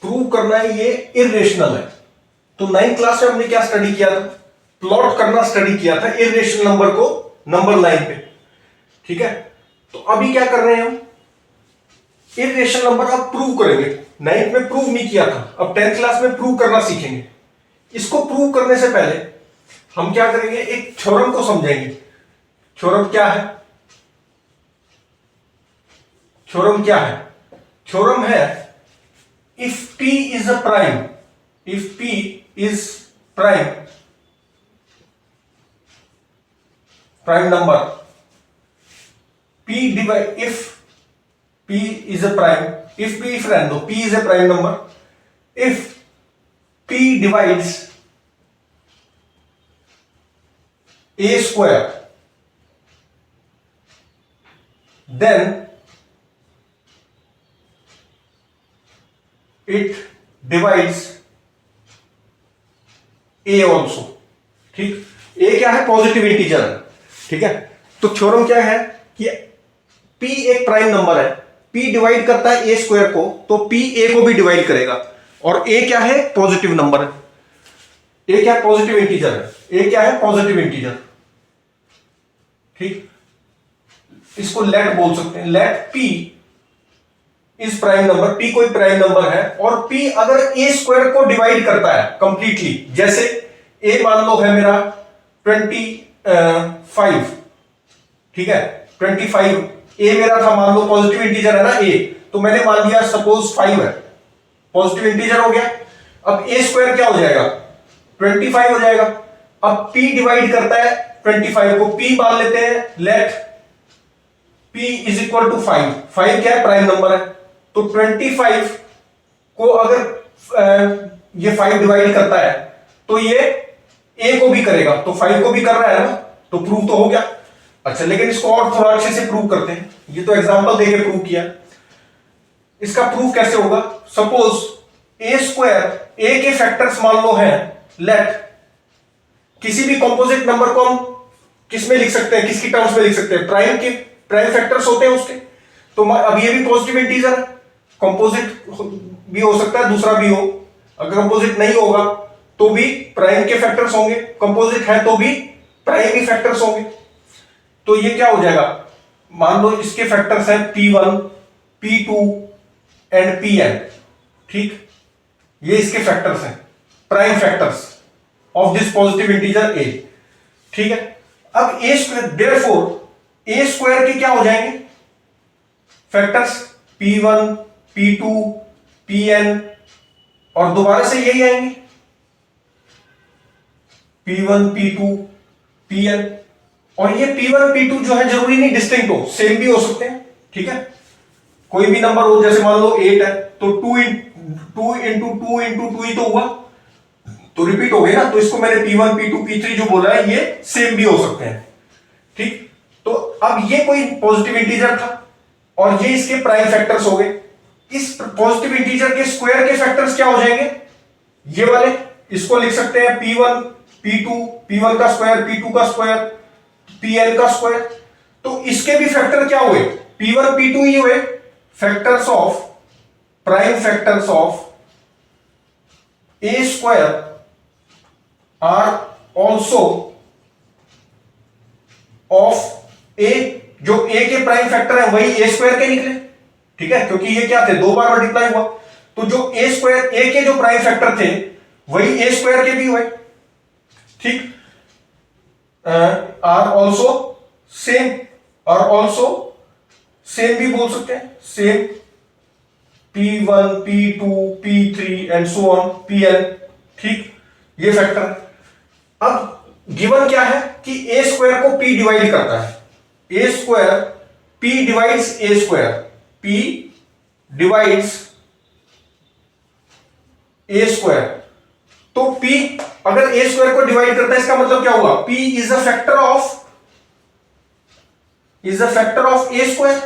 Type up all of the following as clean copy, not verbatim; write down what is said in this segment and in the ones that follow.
Prove करना है ये इर्रेशनल है। तो 9th क्लास में हमने क्या स्टडी किया था? प्लॉट करना स्टडी किया था इर्रेशनल नंबर को नंबर लाइन पे। ठीक है, तो अभी क्या कर रहे हैं हम? इर्रेशनल नंबर अब प्रूव करेंगे। 9th में प्रूव नहीं किया था, अब 10th क्लास में प्रूव करना सीखेंगे। इसको प्रूव करने से पहले हम क्या करेंगे, एक थ्योरम को समझेंगे। थ्योरम क्या है? थ्योरम क्या है? थ्योरम है if p is a prime, if p is prime number, p divide if p is a prime, if रहने दो, p is a prime number, if p divides a square, then it divides a also। ठीक, a क्या है? Positive integer है। ठीक है, तो theorem क्या है कि p एक प्राइम नंबर है, p डिवाइड करता है a स्क्वायर को, तो p a को भी डिवाइड करेगा। और a क्या है? पॉजिटिव नंबर है। a क्या है? पॉजिटिव इंटीजर है। a क्या है? Positive integer. ठीक, इसको लेट बोल सकते हैं। Let p is prime number, p कोई प्राइम नंबर है और p अगर a स्क्वायर को डिवाइड करता है कंप्लीटली, जैसे a मान लो है मेरा 25, ठीक है, 25 a मेरा था, मान लो पॉजिटिव इंटीजर है ना a, तो मैंने मान लिया सपोज 5 है, पॉजिटिव इंटीजर हो गया। अब a स्क्वायर क्या हो जाएगा? 25 हो जाएगा। अब p डिवाइड करता है 25 को, p मान लेते हैं, let p is equal to 5। 5 क्या है? प्राइम नंबर है। तो 25 को अगर ये 5 डिवाइड करता है तो ये a को भी करेगा, तो 5 को भी कर रहा है ना, तो प्रूव तो हो गया। अच्छा, लेकिन इसको और थोड़ा अच्छे से प्रूव करते हैं। ये तो एग्जांपल देके प्रूव किया, इसका प्रूफ कैसे होगा? सपोज a स्क्वायर, a के फैक्टर्स मान लो हैं, लेट किसी भी कंपोजिट नंबर को हम किस में लिख सकते हैं, किसकी टर्म्स में लिख सकते हैं? प्राइम के प्राइम फैक्टर्स होते हैं उसके। तो अब ये भी पॉजिटिव इंटीजर है, कंपोजिट भी हो सकता है, दूसरा भी हो। अगर कंपोजिट नहीं होगा तो भी प्राइम के फैक्टर्स होंगे, कंपोजिट है तो भी प्राइम के फैक्टर्स होंगे। तो ये क्या हो जाएगा? मान लो इसके फैक्टर्स हैं p1, p2 एंड pn। ठीक, ये इसके फैक्टर्स हैं, prime factors of this positive integer a। ठीक है, अब a square, therefore a square के क्या हो जाएंगे फैक्टर्स? p1, p2, pn, और दोबारा से यही आएंगे p1, p2, pn। और ये p1, p2 जो है जरूरी नहीं डिस्टिंक्ट हो, सेम भी हो सकते हैं। ठीक है, कोई भी नंबर हो, जैसे मान लो 8 है तो 2 इंटू 2 ही तो हुआ, तो रिपीट हो गया ना। तो इसको मैंने p1, p2, p3 जो बोला है ये सेम भी हो सकते हैं। ठीक, तो अब ये कोई पॉजिटिव इंटीजर था और ये इसके प्राइम फैक्टर्स हो गए। इस पॉजिटिव इंटीजर के स्क्वायर के फैक्टर्स क्या हो जाएंगे? ये वाले, इसको लिख सकते हैं p1, p2, p1 का स्क्वायर, p2 का स्क्वायर, pn का स्क्वायर। तो इसके भी फैक्टर क्या हुए? p1, p2 ही हुए। Factors of, prime factors of a square are also of a, जो a के प्राइम फैक्टर है वही a स्क्वायर के निकले। ठीक है, क्योंकि ये क्या थे? 2 बार मल्टीप्लाई हुआ, तो जो a स्क्वायर, a के जो प्राइम फैक्टर थे वही a स्क्वायर के भी हुए। ठीक, आर ऑल्सो सेम, और ऑल्सो सेम भी बोल सकते हैं, same p1, p2, p3 and so on, pn। ठीक, ये फैक्टर। अब गिवन क्या है कि a स्क्वायर को p डिवाइड करता है, a square p divides a square, p divides a square. तो p अगर a स्क्वायर को डिवाइड करता है, इसका मतलब क्या हुआ? p is a factor of a square.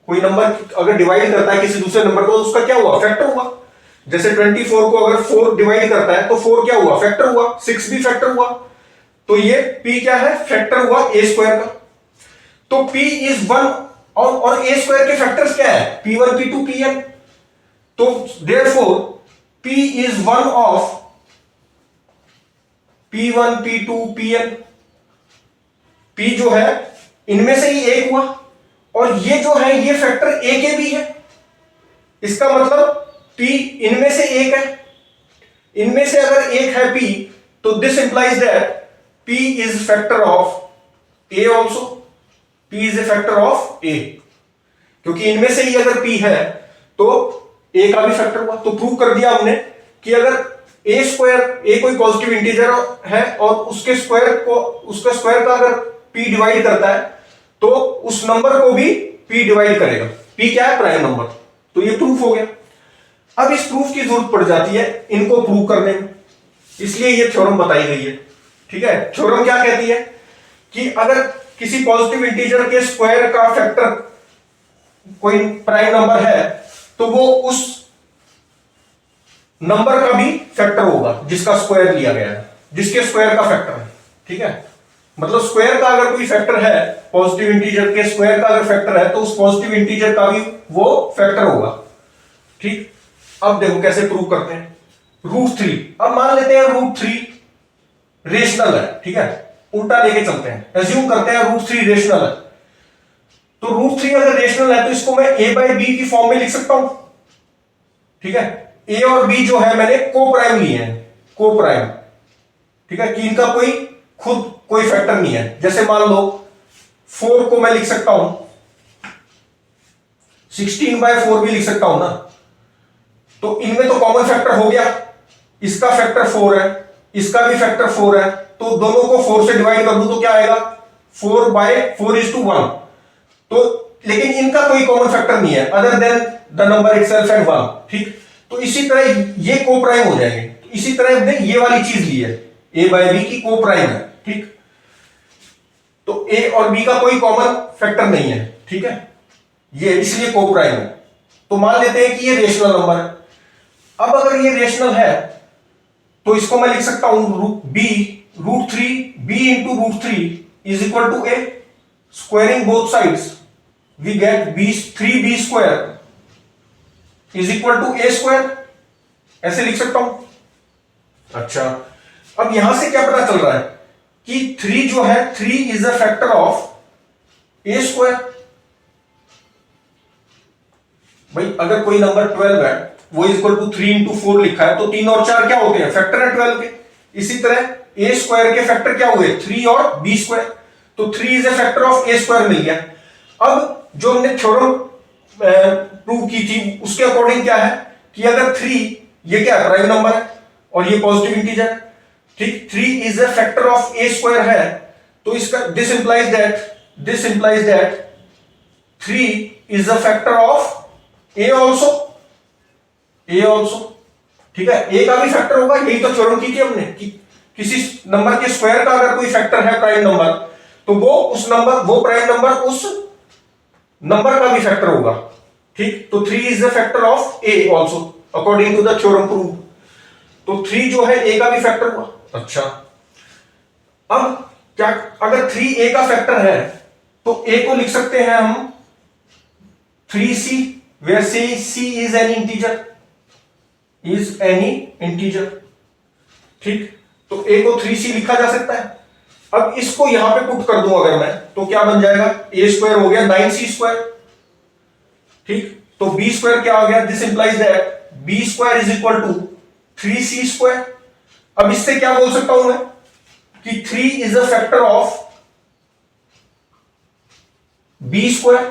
कोई नंबर अगर डिवाइड करता है किसी दूसरे नंबर को, तो उसका क्या हुआ? फैक्टर हुआ। जैसे 24 को अगर 4 डिवाइड करता है तो 4 क्या हुआ? फैक्टर हुआ। 6 भी फैक्टर हुआ। तो ये p क्या है? फैक्टर हुआ a स्क्वायर का। तो p इज वन और ए स्क्वायर के फैक्टर्स क्या है, P1 P2 Pn। तो therefore P is one of P1 P2 Pn। P जो है इनमें से ही एक हुआ, और ये जो है ये फैक्टर ए के भी है। इसका मतलब P इनमें से एक है, इनमें से अगर एक है P, तो this implies that P is factor of A also. P is a factor of A, क्योंकि इनमें से ही अगर P है तो A का भी फैक्टर हुआ। तो प्रूव कर दिया हमने कि अगर A स्क्वायर, A कोई पॉजिटिव इंटीजर है और उसके स्क्वायर का अगर P डिवाइड करता है तो उस नंबर को भी P डिवाइड करेगा। P क्या है, प्राइम नंबर। तो ये प्रूफ हो गया। अब इस प्रूफ की जरूरत पड़ जाती है इनको प्रूव करने में, इसलिए ये थ्योरम बताई गई है। ठीक है, थ्योरम क्या कहती है कि अगर किसी पॉजिटिव इंटीजर के स्क्वायर का फैक्टर कोई प्राइम नंबर है तो वो उस नंबर का भी फैक्टर होगा जिसका स्क्वायर लिया गया है, जिसके स्क्वायर का फैक्टर है। ठीक है, मतलब स्क्वायर का अगर कोई फैक्टर है, पॉजिटिव इंटीजर के स्क्वायर का अगर फैक्टर है तो उस पॉजिटिव इंटीजर का भी वो फैक्टर होगा। ठीक, अब देखो कैसे प्रूव करते हैं। √3, अब मान लेते हैं √3 रेशनल है। ठीक है, उल्टा लेके चलते हैं, एज्यूम करते हैं √3 रेशनल है। तो √3 अगर रेशनल है तो इसको मैं a/b की फॉर्म में लिख सकता हूं। ठीक है, a और b जो है मैंने को प्राइम लिए हैं, को प्राइम। ठीक है, कि इनका खुद कोई फैक्टर नहीं है। जैसे मान लो 4 को मैं लिख सकता हूं 16/4 भी लिख सकता हूं ना, तो इनमें तो कॉमन फैक्टर हो गया, इसका फैक्टर 4 है, इसका भी फैक्टर 4 है, तो दोनों को 4 से डिवाइड कर दूं तो क्या आएगा, 4/4:1। तो लेकिन इनका कोई कॉमन फैक्टर नहीं है other than the number itself and 1। ठीक, तो इसी तरह ये को प्राइम हो जाएंगे। तो इसी तरह हमने ये वाली चीज ली है, a/b की को प्राइम है। ठीक, तो a और b का कोई कॉमन फैक्टर नहीं है। ठीक है, ये इसलिए को प्राइम है। तो मान लेते हैं कि ये रेशनल नंबर है। अब अगर ये रेशनल है तो इसको मैं लिख सकता हूं √3 b into √3 is equal to a, squaring both sides we get 3b square is equal to a square, ऐसे लिख सकता हूं। अच्छा, अब यहां से क्या पता चल रहा है कि 3 जो है 3 is a factor of a square। भाई अगर कोई नंबर 12 है वो इक्वल टू 3 into 4 लिखा है तो 3 और 4 क्या होते हैं, फैक्टर है 12 के। इसी तरह a स्क्वायर के फैक्टर क्या हुए, 3 और b स्क्वायर। तो 3 is a factor of a square मिल गया। अब जो हमने थ्योरम प्रूव की थी उसके अकॉर्डिंग क्या है कि अगर 3 ये क्या है, प्राइम नंबर है और ये पॉजिटिव इंटीजर। ठीक, 3 is a factor of a square है, तो इसका this implies that 3 is a factor of a also. ठीक है, a का भी फैक्टर होगा। यही तो थ्योरम की थी हमने कि किसी नंबर के स्क्वायर का अगर कोई फैक्टर है प्राइम नंबर तो वो प्राइम नंबर उस नंबर का भी फैक्टर होगा। ठीक, तो 3 is the factor of a also according to the theorem prove. तो 3 जो है a का भी फैक्टर हुआ। अच्छा, अब क्या, अगर 3 a का फैक्टर है तो a को लिख सकते हैं हम 3c, where c is an integer। ठीक, तो a को 3c लिखा जा सकता है। अब इसको यहां पे पुट कर दूं अगर मैं तो क्या बन जाएगा, a स्क्वायर हो गया 9c स्क्वायर। ठीक, तो b स्क्वायर क्या हो गया, this implies that b square is equal to 3c square. अब इससे क्या बोल सकता हूं मैं कि 3 is a factor of b square.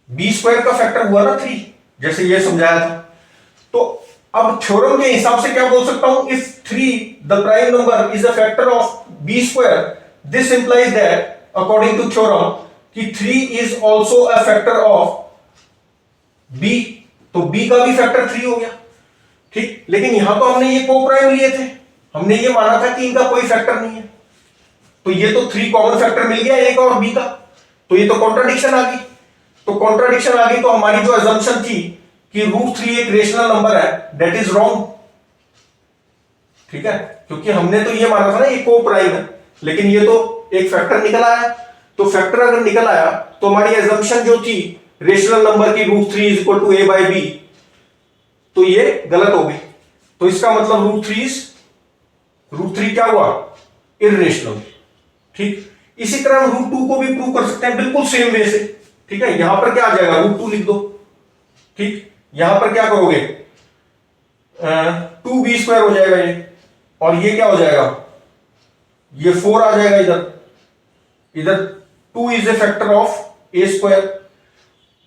b square का फैक्टर हुआ ना 3, जैसे ये समझाया था। तो अब थ्योरम के हिसाब से क्या बोल सकता हूं, if 3 the prime number is a factor of b square, this implies that according to theorem कि 3 is also a factor of b। तो b का भी फैक्टर 3 हो गया। ठीक, लेकिन यहां तो हमने ये को प्राइम लिए थे, हमने ये माना था कि इनका कोई फैक्टर नहीं है। तो ये तो 3 कॉमन फैक्टर मिल गया a का और b का, तो ये तो कॉन्ट्राडिक्शन आ गई। तो कॉन्ट्राडिक्शन आ गई तो हमारी जो अजम्पशन थी कि √3 एक रेशनल नंबर है, दैट इज रॉन्ग। ठीक है, क्योंकि हमने तो ये माना था ना ये को प्राइम है, लेकिन ये तो एक फैक्टर निकल आया। तो फैक्टर अगर निकल आया तो हमारी एजम्पशन जो थी रेशनल नंबर की √3 इज इक्वल टू a/b, तो ये गलत हो गई। तो इसका मतलब √3 क्या हुआ, इररेशनल। ठीक, इसी तरह हम √2 को भी प्रूव कर सकते हैं बिल्कुल सेम वे से। ठीक है, यहां पर क्या आ जाएगा, √2 लिख दो। ठीक, यहां पर क्या करोगे, 2b² हो जाएगा ये, और ये क्या हो जाएगा, ये 4 आ जाएगा। इधर 2 is a factor of a²,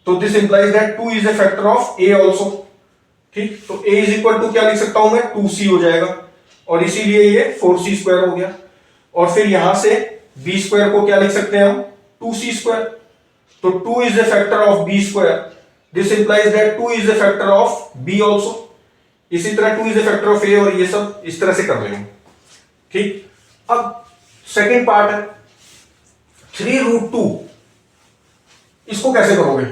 तो this implies that 2 is a factor of a also. ठीक, तो a इज इक्वल टू क्या लिख सकता हूं मैं, 2c हो जाएगा, और इसीलिए ये 4c² हो गया। और फिर यहां से b² को क्या लिख सकते हैं हम, 2c²। तो 2 is a factor of b², this implies that 2 is a factor of b also. इसी तरह 2 is a factor of a, और ये सब इस तरह से कर लेंगे। ठीक, अब सेकेंड पार्ट है 3√2, इसको कैसे करोगे,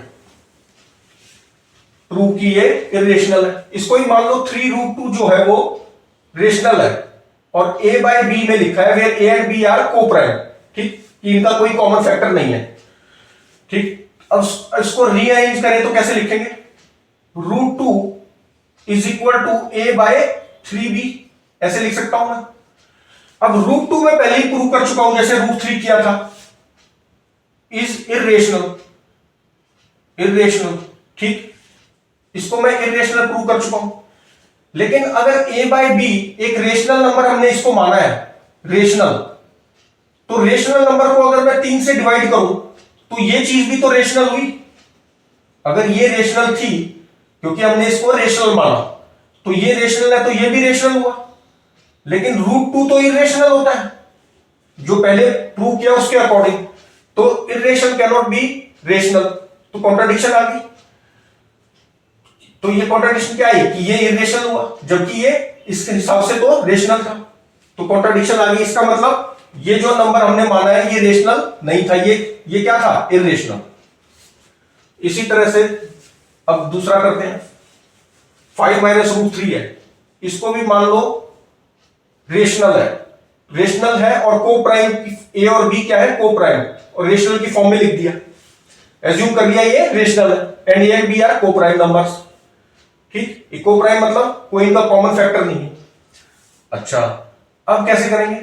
प्रूव कि ये इरेशनल है। इसको ही मान लो 3√2 जो है वो रेशनल है, और a/b में लिखा है where a and b are coprime. ठीक, कि इनका कोई कॉमन फैक्टर नहीं है। ठीक, अब इसको रीअरेंज करें तो कैसे लिखेंगे, √2 इज इक्वल टू a/3b, ऐसे लिख सकता हूं मैं। अब √2 में पहले ही प्रूव कर चुका हूं, जैसे √3 किया था, इज इरेशनल। ठीक, इसको मैं इरेशनल प्रूव कर चुका हूं। लेकिन अगर a/b एक रेशनल नंबर हमने इसको माना है रेशनल, तो रेशनल नंबर को अगर मैं 3 से डिवाइड करूं तो ये चीज भी तो रेशनल हुई। अगर ये रेशनल थी क्योंकि हमने इसको रेशनल माना, तो ये रेशनल है तो ये भी रेशनल हुआ। लेकिन √2 तो इरेशनल होता है, जो पहले प्रूव किया उसके अकॉर्डिंग, तो irrational can not be rational, तो कॉन्ट्राडिक्शन आ गई। तो ये कॉन्ट्राडिक्शन क्या है कि ये इरेशनल हुआ जबकि ये इसके हिसाब से तो रेशनल था, तो कॉन्ट्राडिक्शन आ गई। इसका मतलब ये जो नंबर हमने माना है ये रेशनल नहीं था, ये क्या था, इरेशनल। इसी तरह से अब दूसरा करते हैं, 5 - √3 है, इसको भी मान लो रेशनल है और कोप्राइम, ए और बी क्या है, कोप्राइम, और रेशनल की फॉर्म में लिख दिया, एज्यूम कर लिया ये रेशनल है, and a and b are coprime numbers. ठीक, कोप्राइम मतलब कोई इनका कॉमन फैक्टर नहीं है। अच्छा, अब कैसे करेंगे,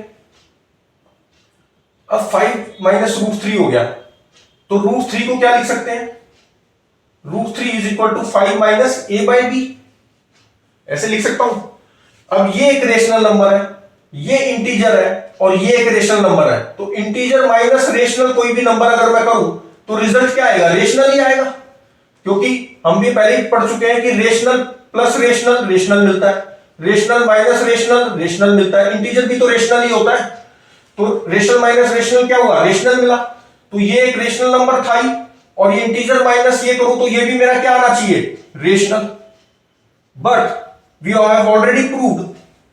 अब 5 - √3 हो गया, तो √3 को क्या लिख सकते हैं, √3 इज इक्वल टू 5 - a/b, ऐसे लिख सकता हूं। अब ये एक रेशनल नंबर है, ये इंटीजर है, और ये एक रेशनल नंबर है, तो इंटीजर माइनस रेशनल कोई भी नंबर अगर मैं करूं तो रिजल्ट क्या आएगा, रेशनल ही आएगा। क्योंकि हम भी पहले ही पढ़ चुके हैं कि रेशनल प्लस रेशनल रेशनल मिलता है, रेशनल माइनस रेशनल रेशनल मिलता है, इंटीजर भी तो रेशनल ही होता है। तो रेशनल माइनस रेशनल क्या हुआ, रेशनल मिला, तो ये एक रेशनल नंबर था ही, और ये इंटीजर माइनस ये करूं तो ये भी मेरा क्या आना चाहिए, rational. But we have already proved,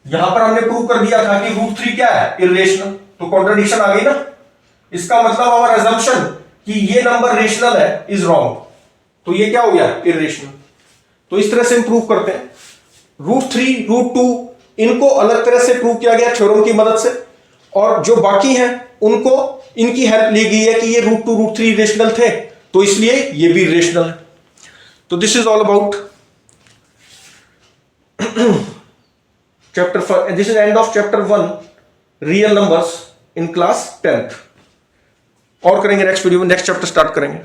यहां पर हमने प्रूव कर दिया था कि √3 क्या है, इरेशनल, तो कॉन्ट्रडिक्शन आ गई ना। इसका मतलब आवर अजम्पशन कि ये नंबर रेशनल है इज रॉन्ग, तो ये क्या हो गया, इरेशनल। तो इस तरह से हम प्रूव करते हैं। √3 √2 इनको अलग तरह से प्रूव किया गया थ्योरम की मदद से, और जो बाकी हैं उनको इनकी हेल्प ली गई है कि ये √2 √3 रेशनल थे, तो इसलिए ये भी रेशनल है। तो this is all about chapter, this is end of chapter 1 real numbers in class 10th। और करेंगे नेक्स्ट वीडियो में, नेक्स्ट चैप्टर स्टार्ट करेंगे।